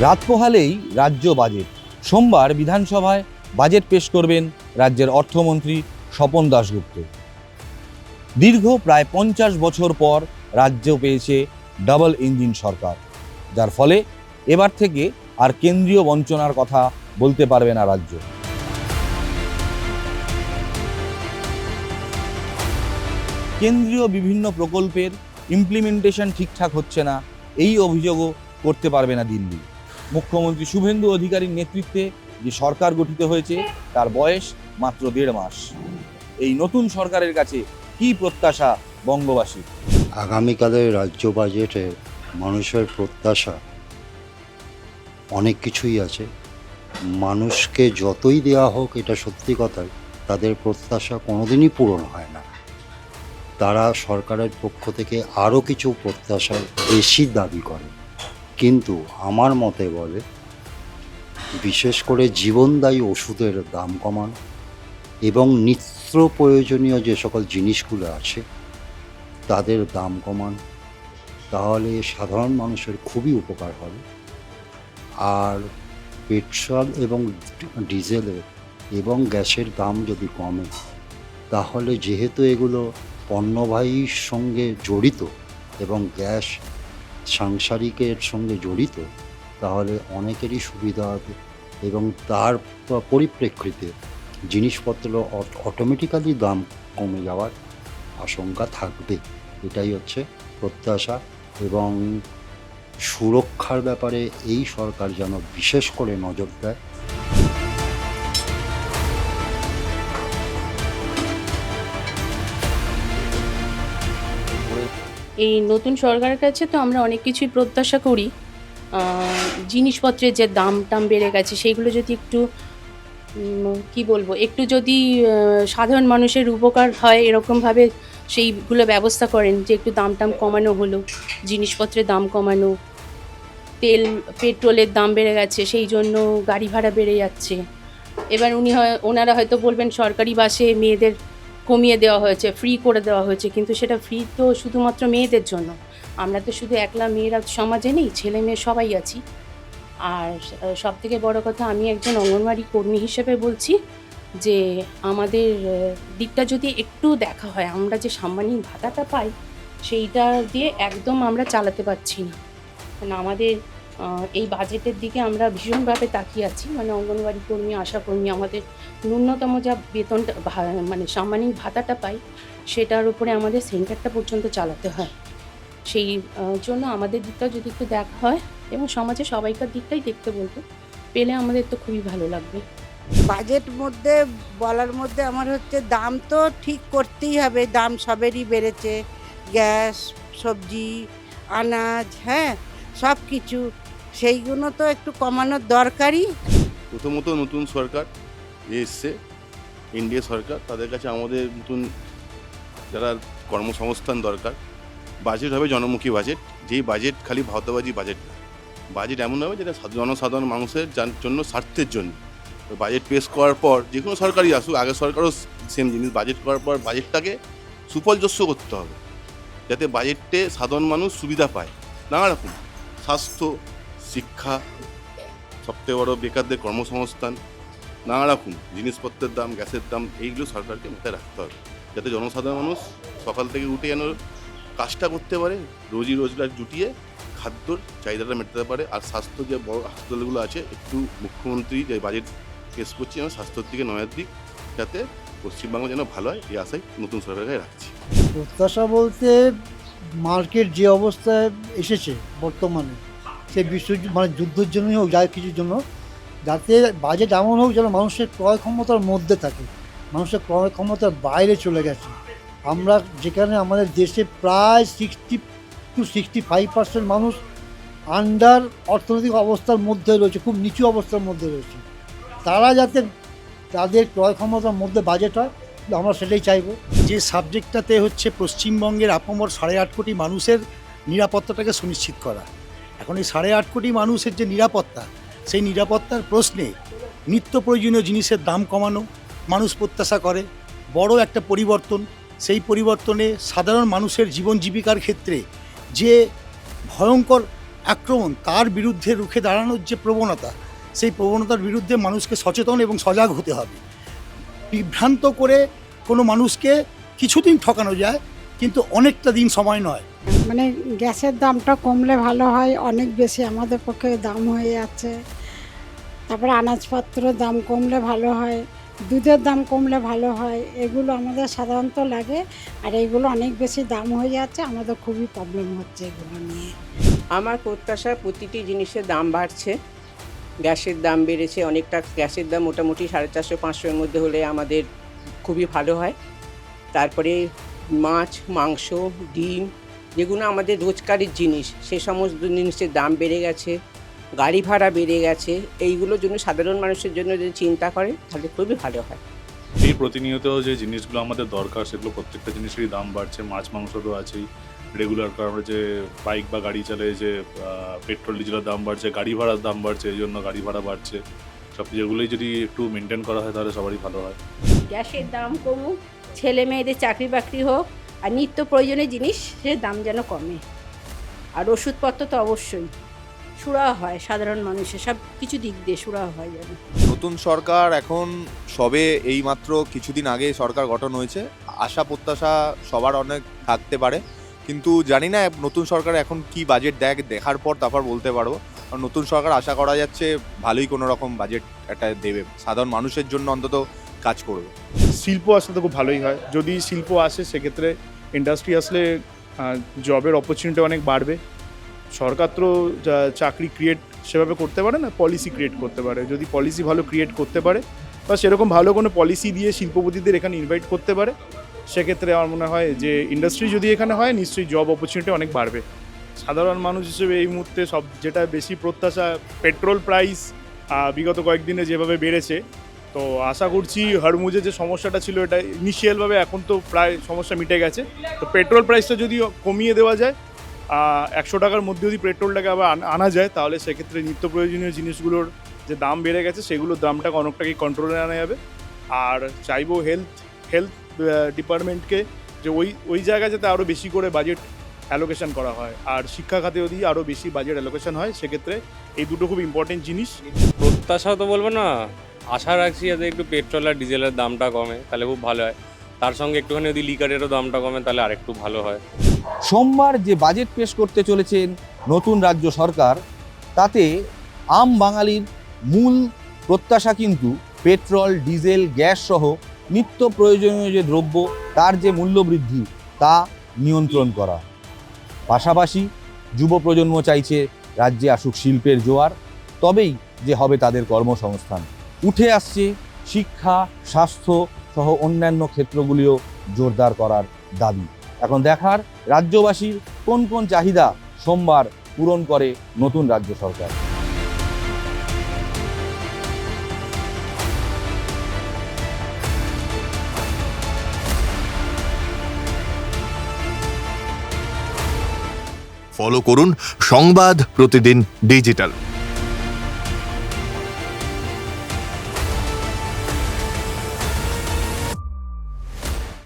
রাত পোহালেই রাজ্য বাজেট। সোমবার বিধানসভায় বাজেট পেশ করবেন রাজ্যের অর্থমন্ত্রী স্বপন দাশগুপ্ত। দীর্ঘ প্রায় 50 বছর পর রাজ্য পেয়েছে ডাবল ইঞ্জিন সরকার, যার ফলে এবার থেকে আর কেন্দ্রীয় বঞ্চনার কথা বলতে পারবে না রাজ্য। কেন্দ্রীয় বিভিন্ন প্রকল্পের ইমপ্লিমেন্টেশন ঠিকঠাক হচ্ছে না, এই অভিযোগও করতে পারবে না দিল্লি। মুখ্যমন্ত্রী শুভেন্দু অধিকারীর নেতৃত্বে যে সরকার গঠিত হয়েছে তার বয়স মাত্র 1.5 মাস। এই নতুন সরকারের কাছে কি প্রত্যাশা বঙ্গবাসী? আগামীকালের রাজ্য বাজেটে মানুষের প্রত্যাশা অনেক কিছুই আছে। মানুষকে যতই দেওয়া হোক, এটা সত্যি কথাই, তাদের প্রত্যাশা কোনোদিনই পূরণ হয় না। তারা সরকারের পক্ষ থেকে আরও কিছু প্রত্যাশার বেশি দাবি করে, কিন্তু আমার মতে বলে বিশেষ করে জীবনদায়ী ওষুধের দাম কমানো এবং নিত্য প্রয়োজনীয় যে সকল জিনিসগুলো আছে তাদের দাম কমান, তাহলে সাধারণ মানুষের খুবই উপকার হবে। আর পেট্রোল এবং ডিজেলের এবং গ্যাসের দাম যদি কমে, তাহলে যেহেতু এগুলো পণ্যবাহীর সঙ্গে জড়িত এবং গ্যাস সাংসারিকের সঙ্গে জড়িত, তাহলে অনেকেরই সুবিধা হবে এবং তার পরিপ্রেক্ষিতে জিনিসপত্র অটোমেটিক্যালি দাম কমে যাওয়ার আশঙ্কা থাকবে। এটাই হচ্ছে প্রত্যাশা। এবং সুরক্ষার ব্যাপারে এই সরকার যেন বিশেষ করে নজর দেয়। এই নতুন সরকারের কাছে তো আমরা অনেক কিছুই প্রত্যাশা করি। জিনিসপত্রের যে দাম বেড়ে গেছে, সেইগুলো যদি একটু কি বলবো, একটু যদি সাধারণ মানুষের উপকার হয় এরকমভাবে সেইগুলো ব্যবস্থা করেন, যে একটু দাম কমানো হলো, জিনিসপত্রের দাম কমানো, পেট্রোলের দাম বেড়ে গেছে, সেই জন্য গাড়ি ভাড়া বেড়ে যাচ্ছে। এবার ওনারা হয়তো বলবেন সরকারি বাসে মেয়েদের কমিয়ে দেওয়া হয়েছে, ফ্রি করে দেওয়া হয়েছে, কিন্তু সেটা ফ্রি তো শুধুমাত্র মেয়েদের জন্য। আমরা তো শুধু একলা মেয়েরা সমাজে নেই, ছেলে মেয়ে সবাই আছি। আর সবথেকে বড় কথা, আমি একজন অঙ্গনওয়াড়ি কর্মী হিসেবে বলছি যে আমাদের দিকটা যদি একটু দেখা হয়, আমরা যে সাম্মানিক ভাতাটা পাই সেইটা দিয়ে একদম আমরা চালাতে পারছি না। মানে আমাদের এই বাজেটের দিকে আমরা ভীষণভাবে তাকিয়ে আছি। মানে অঙ্গনওয়াড়ি কর্মী, আশাকর্মী, আমাদের ন্যূনতম যা বেতনটা মানে সাম্মানিক ভাতাটা পাই, সেটার উপরে আমাদের সেন্টারটা পর্যন্ত চালাতে হয়। সেই জন্য আমাদের দিকটা যদি একটু দেখা হয় এবং সমাজে সবাইকার দিকটাই দেখতে বলবো, পেলে আমাদের তো খুবই ভালো লাগবে। বাজেট মধ্যে বলার মধ্যে আমার হচ্ছে দাম তো ঠিক করতেই হবে, দাম সবেরই বেড়েছে, গ্যাস, সবজি, আনাজ, হ্যাঁ সব কিছু, সেইগুলো তো একটু কমানোর দরকারই। প্রথমত নতুন সরকার যে এসছে, এনডিএ সরকার, তাদের কাছে আমাদের নতুন যারা কর্মসংস্থান দরকার। বাজেট হবে জনমুখী বাজেট, যেই বাজেট খালি ভাওতাবাজি বাজেট না। বাজেট এমন হবে যেটা জনসাধারণ মানুষের জন্য, স্বার্থের জন্য। বাজেট পেশ করার পর যে কোনো সরকারই আসুক, আগের সরকারও সেম জিনিস, বাজেট করার পর বাজেটটাকে সুফলযস্য করতে হবে, যাতে বাজেটে সাধারণ মানুষ সুবিধা পায়। নানা রকম স্বাস্থ্য, শিক্ষা, সবথেকে বড় বেকারদের কর্মসংস্থান, নানা রকম জিনিসপত্রের দাম, গ্যাসের দাম, এইগুলো সরকারকে মাথায় রাখতে হবে, যাতে জনসাধারণ মানুষ সকাল থেকে উঠে যেন কাজটা করতে পারে, রোজি রোজগার জুটিয়ে খাদ্যর চাহিদাটা মেটাতে পারে। আর স্বাস্থ্য যে বড় হাসপাতালগুলো আছে, একটু মুখ্যমন্ত্রী যে বাজেট পেশ করছে যেন স্বাস্থ্যের দিকে নজর দিক, যাতে পশ্চিমবঙ্গ যেন ভালো হয়, এই আশাই নতুন সরকারকে রাখছি। প্রত্যাশা বলতে মার্কেট যে অবস্থায় এসেছে বর্তমানে, সে মানে যুদ্ধের জন্যই হোক, যা কিছুর জন্য, যাতে বাজেট এমন হোক যেন মানুষের ক্রয় ক্ষমতার মধ্যে থাকে, মানুষের ক্রয় ক্ষমতার বাইরে চলে গেছে। আমরা যেখানে আমাদের দেশে প্রায় 60-65% মানুষ আন্ডার অর্থনৈতিক অবস্থার মধ্যে রয়েছে, খুব নিচু অবস্থার মধ্যে রয়েছে, তারা যাতে তাদের ক্রয় ক্ষমতার মধ্যে বাজেট হয়, আমরা সেটাই চাইবো। যে সাবজেক্টটাতে হচ্ছে পশ্চিমবঙ্গের আপামর 8.5 কোটি মানুষের নিরাপত্তাটাকে সুনিশ্চিত করা। এখন এই 8.5 কোটি মানুষের যে নিরাপত্তা, সেই নিরাপত্তার প্রশ্নে নিত্য প্রয়োজনীয় জিনিসের দাম কমানো মানুষ প্রত্যাশা করে। বড় একটা পরিবর্তন, সেই পরিবর্তনে সাধারণ মানুষের জীবন জীবিকার ক্ষেত্রে যে ভয়ঙ্কর আক্রমণ, তার বিরুদ্ধে রুখে দাঁড়ানোর যে প্রবণতা, সেই প্রবণতার বিরুদ্ধে মানুষকে সচেতন এবং সজাগ হতে হবে। বিভ্রান্ত করে কোনো মানুষকে কিছুদিন ঠকানো যায়, কিন্তু অনেকটা দিন সময় নয়। মানে গ্যাসের দামটা কমলে ভালো হয়, অনেক বেশি আমাদের পক্ষে দাম হয়ে যাচ্ছে। তারপরে আনাজপত্রের দাম কমলে ভালো হয়, দুধের দাম কমলে ভালো হয়, এগুলো আমাদের সাধারণত লাগে। আর এইগুলো অনেক বেশি দাম হয়ে যাচ্ছে, আমাদের খুবই প্রবলেম হচ্ছে এগুলো নিয়ে। আমার প্রত্যাশা প্রতিটি জিনিসের দাম বাড়ছে। গ্যাসের দাম বেড়েছে অনেকটা, গ্যাসের দাম মোটামুটি 450-500-এর মধ্যে হলে আমাদের খুবই ভালো হয়। তারপরে মাছ, মাংস, ডিম, যেগুলো আমাদের রোজকারের জিনিস, সে সমস্ত জিনিসের দাম বেড়ে গেছে। গাড়ি ভাড়া বেড়ে গেছে। এইগুলোর জন্য সাধারণ মানুষের জন্য যদি চিন্তা করে তাহলে খুবই ভালো হয়। এই প্রতিনিয়ত যে জিনিসগুলো আমাদের দরকার, সেগুলো প্রত্যেকটা জিনিসেরই দাম বাড়ছে। মাছ মাংস তো আছেই, রেগুলার আমরা যে বাইক বা গাড়ি চালায় যে পেট্রোল ডিজেলের দাম বাড়ছে, গাড়ি ভাড়ার দাম বাড়ছে, এই জন্য গাড়ি ভাড়া বাড়ছে। সব যেগুলোই যদি একটু মেনটেন করা হয় তাহলে সবারই ভালো হয়। গ্যাসের দাম কমুক, ছেলে মেয়েদের চাকরি বাকরি হোক, আর নিত্য প্রয়োজনীয় জিনিসের দাম যেন কমে। আর ওষুধপত্র তো অবশ্যই সুরাহা হয়, সাধারণ মানুষের সব কিছু দিক দিয়ে সুরাহা হয় যেন। নতুন সরকার এখন সবে এইমাত্র কিছুদিন আগে সরকার গঠন হয়েছে, আশা প্রত্যাশা সবার অনেক থাকতে পারে, কিন্তু জানি না নতুন সরকার এখন কি বাজেট দেখার পর তারপর বলতে পারবো। কারণ নতুন সরকার আশা করা যাচ্ছে ভালোই কোনো রকম বাজেট একটা দেবে, সাধারণ মানুষের জন্য অন্তত কাজ করবে। শিল্প আসলে তো খুব ভালোই হয়, যদি শিল্প আসে সেক্ষেত্রে ইন্ডাস্ট্রি আসলে জবের অপরচুনিটি অনেক বাড়বে। সরকার তো চাকরি ক্রিয়েট সেভাবে করতে পারে না, পলিসি ক্রিয়েট করতে পারে। যদি পলিসি ভালো ক্রিয়েট করতে পারে বা সেরকম ভালো কোনো পলিসি দিয়ে শিল্পপতিদের এখানে ইনভাইট করতে পারে, সেক্ষেত্রে আমার মনে হয় যে ইন্ডাস্ট্রি যদি এখানে হয় নিশ্চয়ই জব অপরচুনিটি অনেক বাড়বে। সাধারণ মানুষ হিসেবে এই মুহূর্তে সব যেটা বেশি প্রত্যাশা, পেট্রোল প্রাইস বিগত কয়েকদিনে যেভাবে বেড়েছে, তো আশা করছি হরমুজে যে সমস্যাটা ছিল এটা ইনিশিয়ালভাবে এখন তো প্রায় সমস্যা মিটে গেছে। তো পেট্রোল প্রাইসটা যদি কমিয়ে দেওয়া যায়, 100 টাকার মধ্যে যদি পেট্রোলটাকে আবার আনা যায়, তাহলে সেক্ষেত্রে নিত্য প্রয়োজনীয় জিনিসগুলোর যে দাম বেড়ে গেছে সেগুলোর দামটাকে অনেকটাকে কন্ট্রোলে আনা যাবে। আর চাইবো হেলথ ডিপার্টমেন্টকে যে ওই জায়গায় যাতে আরও বেশি করে বাজেট অ্যালোকেশন করা হয়, আর শিক্ষা খাতে যদি আরও বেশি বাজেট অ্যালোকেশন হয়, সেক্ষেত্রে এই দুটো খুব ইম্পর্টেন্ট জিনিস। প্রত্যাশা তো বলবো না, আশা রাখছি যাতে একটু পেট্রোল আর ডিজেলের দামটা কমে, তাহলে খুব ভালো হয়। তার সঙ্গে একটুখানি যদি লিকারেরও দামটা কমে তাহলে আরেকটু ভালো হয়। সোমবার যে বাজেট পেশ করতে চলেছেন নতুন রাজ্য সরকার, তাতে আম বাঙালির মূল প্রত্যাশা কিন্তু পেট্রোল, ডিজেল, গ্যাস সহ নিত্য প্রয়োজনীয় যে দ্রব্য তার যে মূল্যবৃদ্ধি তা নিয়ন্ত্রণ করা। পাশাপাশি যুব প্রজন্ম চাইছে রাজ্যে আসুক শিল্পের জোয়ার, তবেই যে হবে তাদের কর্মসংস্থান। উঠে আসছে শিক্ষা, স্বাস্থ্য সহ অন্যান্য ক্ষেত্রগুলিও জোরদার করার দাবি। এখন দেখার রাজ্যবাসীর কোন কোন চাহিদা সোমবার পূরণ করে নতুন রাজ্য সরকার। ফলো করুন সংবাদ প্রতিদিন ডিজিটাল।